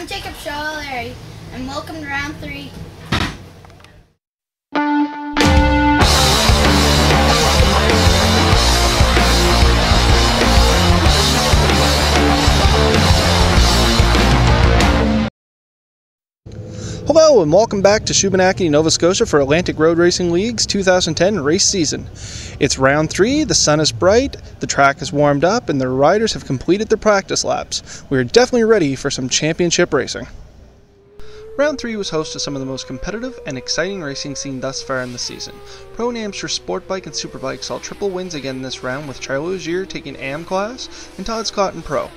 Jacob Shaw, Larry, and welcome to round 3. Hello and welcome back to Shubenacadie, Nova Scotia for Atlantic Road Racing League's 2010 race season. It's round 3, the sun is bright, the track is warmed up, and the riders have completed their practice laps. We are definitely ready for some championship racing. Round 3 was host to some of the most competitive and exciting racing seen thus far in the season. Pro-Nams for Sport Bike and Superbike saw triple wins again this round, with Charlie Logier taking AM class and Todd Scott in Pro.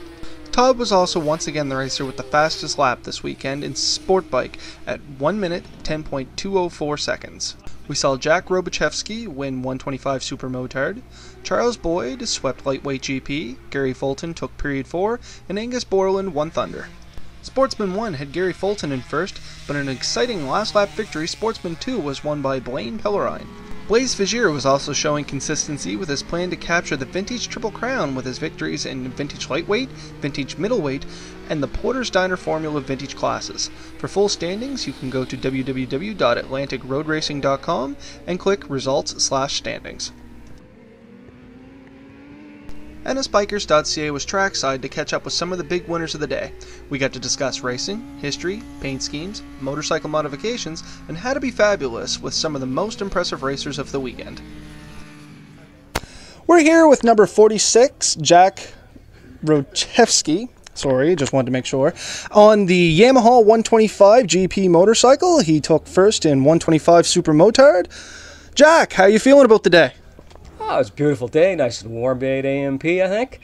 Todd was also once again the racer with the fastest lap this weekend in Sport Bike at 1 minute 10.204 seconds. We saw Jack Robichevsky win 125 Super Motard, Charles Boyd swept Lightweight GP, Gary Fulton took Period 4, and Angus Borland won Thunder. Sportsman 1 had Gary Fulton in first, but in an exciting last lap victory, Sportsman 2 was won by Blaine Pellerine. Blaise Vigier was also showing consistency with his plan to capture the Vintage Triple Crown with his victories in Vintage Lightweight, Vintage Middleweight, and the Porter's Diner Formula Vintage classes. For full standings, you can go to www.atlanticroadracing.com and click Results/Standings. nsbikers.ca was trackside to catch up with some of the big winners of the day. We got to discuss racing, history, paint schemes, motorcycle modifications, and how to be fabulous with some of the most impressive racers of the weekend. We're here with number 46, Jack Rochevsky. Sorry, just wanted to make sure. On the Yamaha 125 GP motorcycle, he took first in 125 Super Motard. Jack, how are you feeling about the day? Oh, it's a beautiful day, nice and warm day at AMP, I think.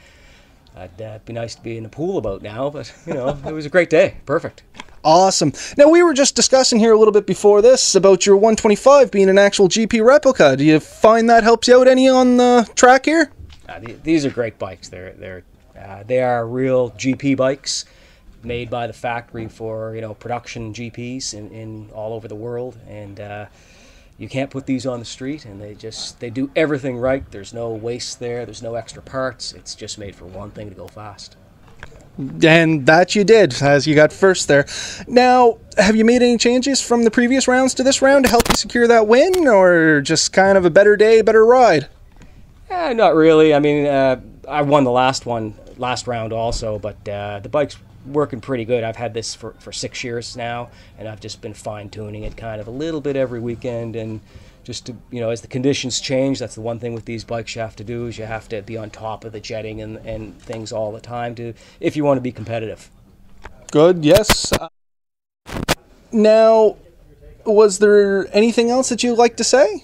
It'd be nice to be in the pool about now, but, you know, it was a great day. Perfect. Awesome. Now, we were just discussing here a little bit before this about your 125 being an actual GP replica. Do you find that helps you out any on the track here? These are great bikes. They are real GP bikes made by the factory for, you know, production GPs in all over the world, and you can't put these on the street, and they do everything right. There's no waste there. There's no extra parts. It's just made for one thing, to go fast. And that you did, as you got first there. Now, have you made any changes from the previous rounds to this round to help you secure that win, or just kind of a better day, better ride? Not really. I mean, I won the last round also, but the bike's working pretty good. I've had this for 6 years now, and I've just been fine-tuning it kind of a little bit every weekend, and just to, you know, as the conditions change, that's the one thing with these bikes you have to do, is you have to be on top of the jetting and things all the time if you want to be competitive. Good, yes. Now, was there anything else that you'd like to say?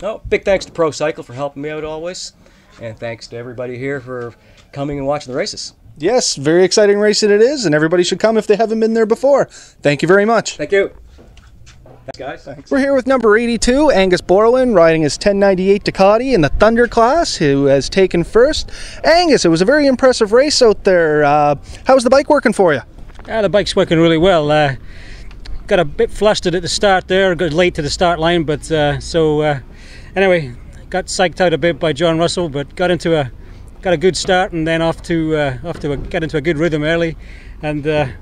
Oh, big thanks to Pro Cycle for helping me out always, and thanks to everybody here for coming and watching the races. Yes, very exciting race it is, and everybody should come if they haven't been there before. Thank you very much. Thank you. Thanks, guys. Thanks. We're here with number 82, Angus Borland, riding his 1098 Ducati in the Thunder class, who has taken first. Angus, it was a very impressive race out there. How's the bike working for you? The bike's working really well. Got a bit flustered at the start there, got late to the start line, but anyway, got psyched out a bit by John Russell, but got a good start, and then off to get into a good rhythm early, and I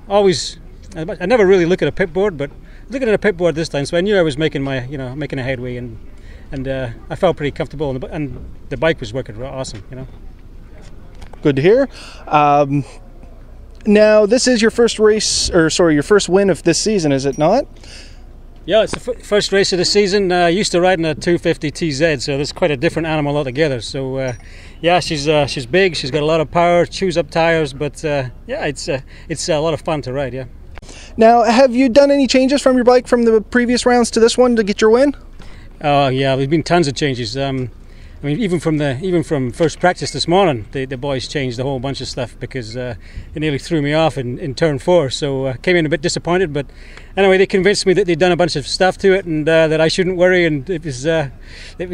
never really look at a pit board, but looking at a pit board this time, so I knew I was making a headway, and I felt pretty comfortable, and the bike was working awesome, you know. Good to hear. Now, this is your first your first win of this season, is it not? Yeah, it's the first race of the season. Used to riding a 250 TZ, so that's quite a different animal altogether. So, yeah, she's big. She's got a lot of power. Chews up tires, but yeah, it's a lot of fun to ride. Yeah. Now, have you done any changes from your bike from the previous rounds to this one to get your win? Oh yeah, there's been tons of changes. I mean, even from first practice this morning, the boys changed a whole bunch of stuff because it nearly threw me off in turn 4. So came in a bit disappointed, but anyway, they convinced me that they'd done a bunch of stuff to it and that I shouldn't worry, and it was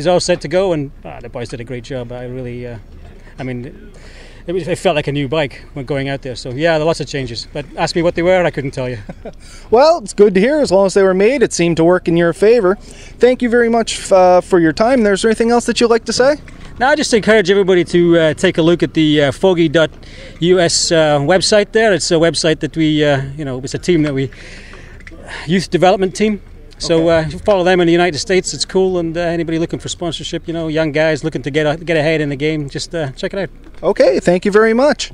all set to go. And the boys did a great job. I really, I mean, it felt like a new bike when going out there. So yeah, there are lots of changes. But ask me what they were, I couldn't tell you. Well, it's good to hear. As long as they were made, it seemed to work in your favor. Thank you very much for your time. Is there anything else that you'd like to say? Now, I just encourage everybody to take a look at the foggy.us website there. It's a website that we, it's a team that we, youth development team. So follow them in the United States. It's cool, and anybody looking for sponsorship, young guys looking to get ahead in the game, just check it out. Okay, thank you very much.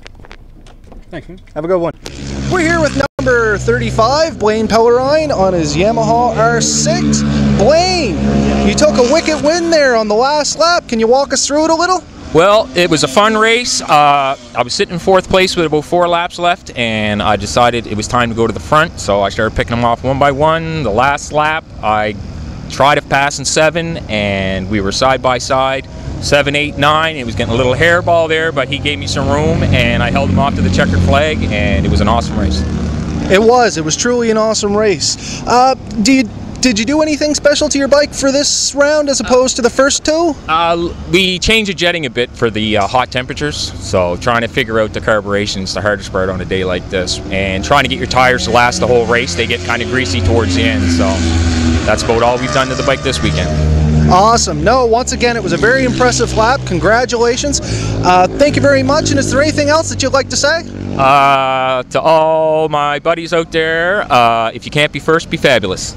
Thank you. Have a good one. We're here with number 35, Blaine Pellerine, on his Yamaha R6. Blaine, you took a wicket win there on the last lap. Can you walk us through it a little? Well, it was a fun race. I was sitting in fourth place with about 4 laps left, and I decided it was time to go to the front, so I started picking them off one by one. The last lap, I tried to pass in 7, and we were side by side. 7, 8, 9. It was getting a little hairball there, but he gave me some room, and I held him off to the checkered flag, and it was an awesome race. It was truly an awesome race. Did you do anything special to your bike for this round as opposed to the first 2? We changed the jetting a bit for the hot temperatures, so trying to figure out the carburation is the hardest part on a day like this, and trying to get your tires to last the whole race. They get kind of greasy towards the end, so that's about all we've done to the bike this weekend. Awesome. No, once again, it was a very impressive lap. Congratulations. Thank you very much, and is there anything else that you'd like to say? To all my buddies out there, if you can't be first, be fabulous.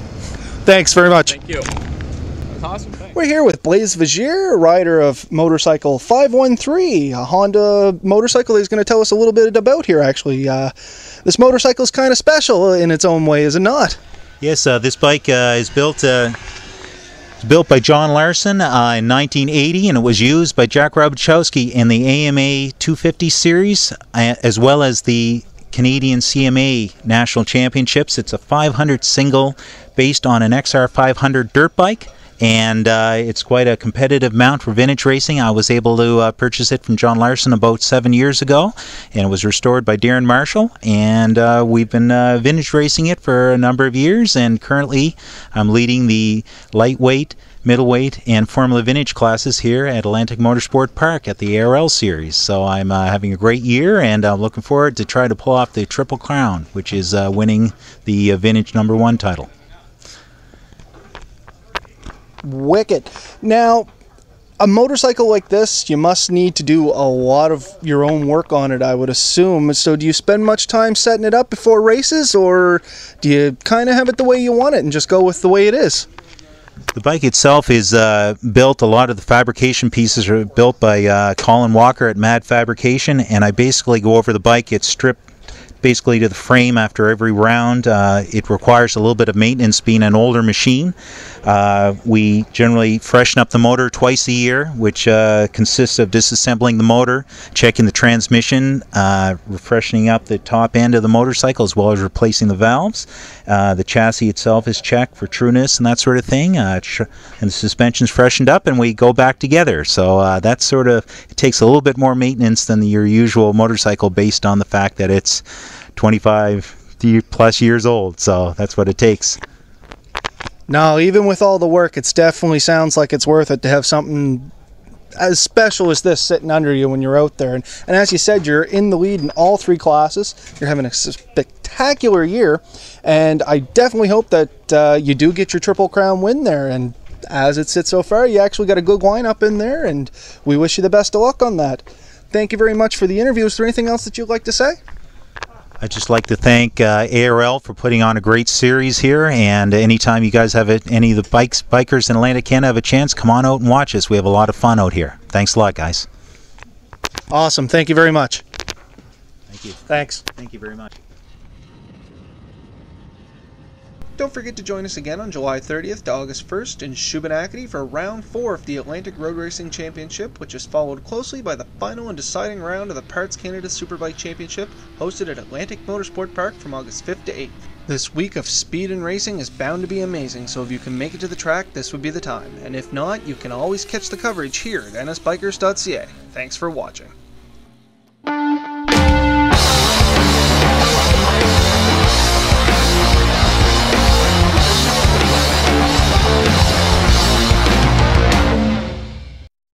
Thanks very much. Thank you. That's awesome. Thanks. We're here with Blaise Vigier, a rider of motorcycle 513, a Honda motorcycle he's going to tell us a little bit about here, actually. This motorcycle is kind of special in its own way, is it not? Yes, this bike is built by John Larson in 1980, and it was used by Jack Robichowski in the AMA 250 series, as well as the Canadian CMA National Championships. It's a 500 single based on an XR 500 dirt bike, and it's quite a competitive mount for vintage racing. I was able to purchase it from John Larson about 7 years ago, and it was restored by Darren Marshall, and we've been vintage racing it for a number of years, and currently I'm leading the lightweight, middleweight, and Formula Vintage classes here at Atlantic Motorsport Park at the ARL Series. So I'm having a great year, and I'm looking forward to try to pull off the Triple Crown, which is winning the Vintage #1 title. Wicked. Now, a motorcycle like this, you must need to do a lot of your own work on it, I would assume. So do you spend much time setting it up before races, or do you kind of have it the way you want it and just go with the way it is? The bike itself is built, a lot of the fabrication pieces are built by Colin Walker at Mad Fabrication, and I basically go over the bike. It's stripped basically to the frame after every round. It requires a little bit of maintenance being an older machine. We generally freshen up the motor twice a year, which consists of disassembling the motor, checking the transmission, refreshing up the top end of the motorcycle, as well as replacing the valves. The chassis itself is checked for trueness and that sort of thing, and the suspension's freshened up, and we go back together. So that's sort of, it takes a little bit more maintenance than your usual motorcycle, based on the fact that it's 25 plus years old. So that's what it takes. No, even with all the work, it definitely sounds like it's worth it to have something as special as this sitting under you when you're out there. And as you said, you're in the lead in all 3 classes. You're having a spectacular year, and I definitely hope that you do get your Triple Crown win there. And as it sits so far, you actually got a good lineup in there, and we wish you the best of luck on that. Thank you very much for the interview. Is there anything else that you'd like to say? I'd just like to thank ARL for putting on a great series here, and anytime you guys have any of the bikers in Atlantic Canada have a chance, come on out and watch us. We have a lot of fun out here. Thanks a lot, guys. Awesome. Thank you very much. Thank you. Thanks. Thank you very much. Don't forget to join us again on July 30th to August 1st in Shubenacadie for Round 4 of the Atlantic Road Racing Championship, which is followed closely by the final and deciding round of the Parts Canada Superbike Championship, hosted at Atlantic Motorsport Park from August 5th to 8th. This week of speed and racing is bound to be amazing, so if you can make it to the track, this would be the time. And if not, you can always catch the coverage here at nsbikers.ca. Thanks for watching.